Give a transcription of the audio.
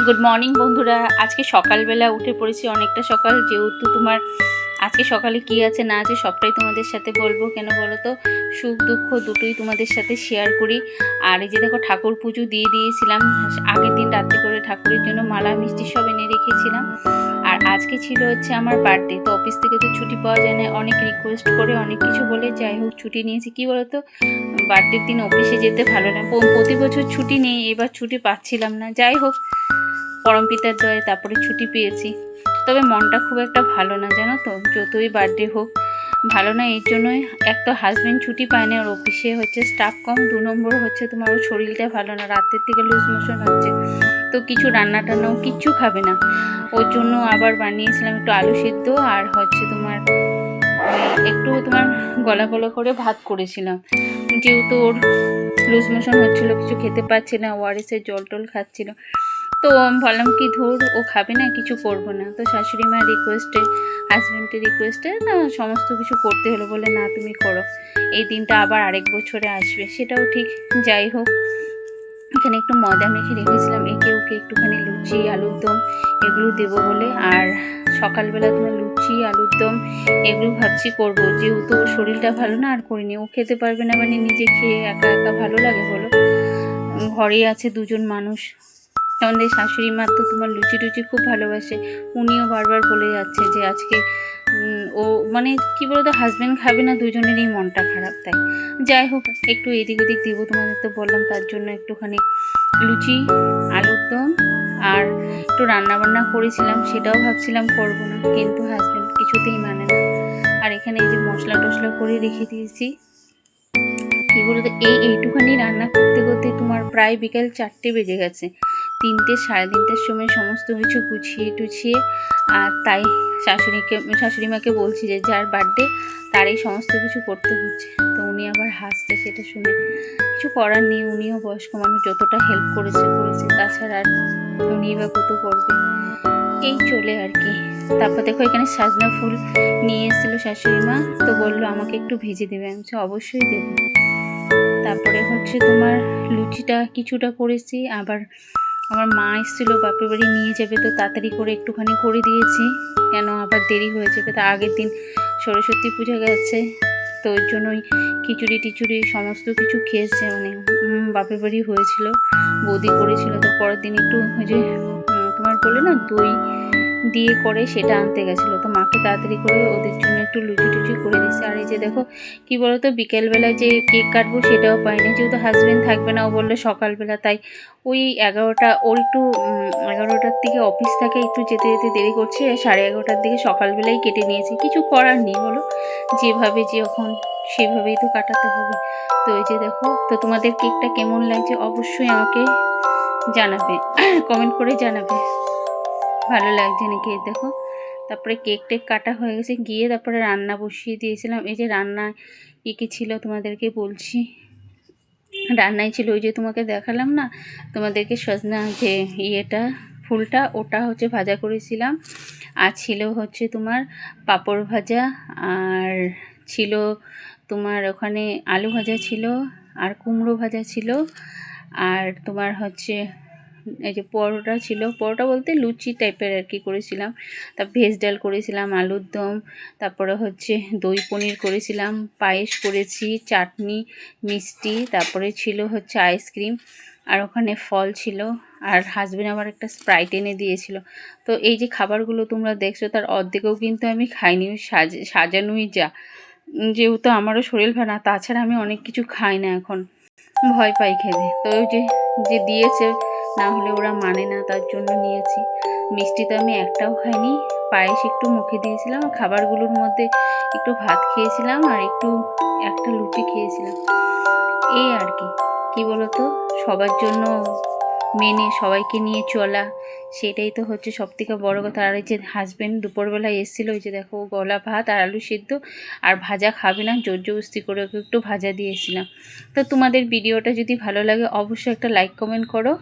Good morning বন্ধুরা। আজকে সকালবেলা উঠে পড়েছি, অনেকটা সকাল, যেহেতু তোমার আজকে সকালে কি আছে না আছে সবটাই তোমাদের সাথে বলবো। কেন বলো তো, সুখ দুঃখ দুটোই তোমাদের সাথে শেয়ার করি। আর এই যে দেখো, ঠাকুর পুজো দিয়ে দিয়েছিলাম আগের দিন রাত্রে করে, ঠাকুরের জন্য মালা মিষ্টি সব এনে রেখেছিলাম। আর আজকে ছিল হচ্ছে আমার বার্থডে, তো অফিস থেকে তো ছুটি পাওয়া যায় না, অনেক রিকোয়েস্ট করে অনেক কিছু বলে যাই হোক ছুটি নিয়েছি। কি বলতো, বার্থডের দিন অফিসে যেতে ভালো না, প্রতি বছর ছুটি নেই, এবার ছুটি পাচ্ছিলাম না। যাই হোক, পরমপিতার দয়ে তারপরে ছুটি পেয়েছি। তবে মনটা খুব একটা ভালো না, জানো তো, যতই বার্থডে হোক ভালো না। এর জন্যই এক তো হাজব্যান্ড ছুটি পায় না, ওর অফিসে হচ্ছে স্টাফ কম, 2 নম্বর হচ্ছে তোমার ওর শরীরটা ভালো না, রাতের থেকে লুজ মোশন হচ্ছে, তো কিছু রান্না টান্নাও কিচ্ছু খাবে না। ওর জন্য আবার বানিয়েছিলাম একটু আলু সিদ্ধ আর হচ্ছে তোমার একটু তোমার গলা গলা করে ভাত করেছিলাম, যেহেতু ওর লুজ মোশন হচ্ছিলো, কিছু খেতে পারছে না, ওআরএসের জল টল খাচ্ছিল। তো ভাবলাম কি ধুর, ও খাবে না, কিছু করবো না। তো শাশুড়ি মায়ের রিকোয়েস্টে, হাজব্যান্ডের রিকোয়েস্টে না সমস্ত কিছু করতে হলো, বলে না তুমি করো, এই দিনটা আবার আরেক বছরে আসবে। সেটাও ঠিক। যাই হোক, এখানে একটু ময়দা মেখে রেখেছিলাম, একে ওকে একটুখানি লুচি আলুর দম এগুলো দেবো বলে। আর সকালবেলা তোমার লুচি আলুর দম এগুলো ভাবছি করবো, যেহেতু শরীরটা ভালো না, আর করিনি। ও খেতে পারবে না, মানে নিজে খেয়ে একা একা ভালো লাগে বলো? ঘরেই আছে 2জন মানুষ। আমাদের শাশুড়ি মা তো তোমার লুচি টুচি খুব ভালোবাসে, উনিও বারবার বলে যাচ্ছে যে আজকে ও মানে কি বলতো, হাজব্যান্ড খাবে না, 2জনেরই মনটা খারাপ। তাই যাই হোক, একটু এদিক ওদিক দেবো, তোমাদের তো বললাম, তার জন্য একটুখানি লুচি আলুর দম আর একটু রান্নাবান্না করেছিলাম, সেটাও ভাবছিলাম করবো না, কিন্তু হাজব্যান্ড কিছুতেই মানে না। আর এখানে এই যে মশলা টশলা করে রেখে দিয়েছি। কী বলতো, এইটুখানি রান্না করতে করতে তোমার প্রায় বিকেল 4টে বেজে গেছে। 3টে সাড়ে 3টের সময় সমস্ত কিছু গুছিয়ে টুছিয়ে, আর তাই শাশুড়ি মাকে বলছি যে যার বার্থডে তার এই সমস্ত কিছু করতে হচ্ছে। তো উনি আবার হাসছে সেটা শুনে। কিছু করার নেই, উনিও বয়স্ক মানুষ, যতটা হেল্প করেছে, তাছাড়া আর উনি বা কত করবে, এই চলে আর কি। তারপর দেখো, এখানে সাজনা ফুল নিয়ে এসেছিলো শাশুড়ি মা, তো বললো আমাকে একটু ভেজে দেবে, আমি অবশ্যই দেবো। তারপরে হচ্ছে তোমার লুচিটা কিছুটা করেছি, আবার আমার মা এসেছিলো বাপের বাড়ি নিয়ে যাবে, তো তাড়াতাড়ি করে একটুখানি করে দিয়েছি, কেন আবার দেরি হয়ে যাবে। তো আগের দিন সরস্বতী পূজা গেছে, তো ওই জন্যই খিচুড়ি টিচুড়ি সমস্ত কিছু খেয়েছে, মানে বাপের বাড়ি হয়েছিল, বৌদি করেছিল। তো পরের দিন একটু ওই যে তোমার বলে না দই দিয়ে করে, সেটা আনতে গেছিলো, তো মাকে তাড়াতাড়ি করে ওদের জন্য একটু লুচি টুচি করে দিয়েছে। আর এই যে দেখো, কি বলতো, বিকেলবেলায় যে কেক কাটবো সেটাও পাইনি, যেহেতু হাজব্যান্ড থাকবে না, ও বললো সকালবেলা, তাই ওই 11টা, ওর একটু 11টার দিকে অফিস থাকে, একটু যেতে যেতে দেরি করছে, 11:30টার দিকে সকালবেলাই কেটে নিয়েছে। কিছু করার নেই বলো, যেভাবে যখন সেভাবেই তো কাটাতে হবে। তো এই যে দেখো, তো তোমাদের কেকটা কেমন লাগছে অবশ্যই আমাকে জানাবে, কমেন্ট করে জানাবে ভালো লাগছে নাকি। দেখো, তারপরে কেক টেক কাটা হয়ে গেছে, গিয়ে তারপরে রান্না বসিয়ে দিয়েছিলাম। এই যে রান্না কি ছিল তোমাদেরকে বলছি। রান্নায় ছিল ওই যে তোমাকে দেখালাম না তোমাদেরকে, সজনা যে ফুলটা, ওটা হচ্ছে ভাজা করেছিলাম। আর ছিল হচ্ছে তোমার পাঁপড় ভাজা, আর ছিল তোমার ওখানে আলু ভাজা ছিল, আর কুমড়ো ভাজা ছিল, আর তোমার হচ্ছে এই যে পরোটা ছিল, পরোটা বলতে লুচি টাইপের আর কি করেছিলাম। তারপর ভেজ ডাল করেছিলাম, আলুর দম, তারপরে হচ্ছে দই পনির করেছিলাম, পায়েস করেছি, চাটনি, মিষ্টি, তারপরে ছিল হচ্ছে আইসক্রিম, আর ওখানে ফল ছিল, আর হাজবেন্ড আবার একটা স্প্রাইট এনে দিয়েছিল। তো এই যে খাবারগুলো তোমরা দেখছো, তার অর্ধেকও কিন্তু আমি খাইনি, সাজানোই যা, যেহেতু আমারও শরীর ভালো না, তাছাড়া আমি অনেক কিছু খাই না এখন, ভয় পাই খেতে। তো ওই যে দিয়েছে, না হলে ওরা মানে না, তার জন্য নিয়েছি। মিষ্টি তো আমি একটাও খাইনি, পায়েস একটু মুখে দিয়েছিলাম, খাবারগুলোর মধ্যে একটু ভাত খেয়েছিলাম, আর একটা লুচি খেয়েছিলাম, এই আর কি। কি বলতো, সবার জন্য মেনে সবাইকে নিয়ে চলা, সেটাই তো হচ্ছে সবথেকে বড় কথা। আর এই যে হাজব্যান্ড দুপুরবেলায় এসেছিলো, ওই যে দেখো গলা ভাত আর আলু সিদ্ধ, আর ভাজা খাবে না, জোর জবরদস্তি করে ওকে একটু ভাজা দিয়েছিলাম। তো তোমাদের ভিডিওটা যদি ভালো লাগে অবশ্যই একটা লাইক কমেন্ট করো।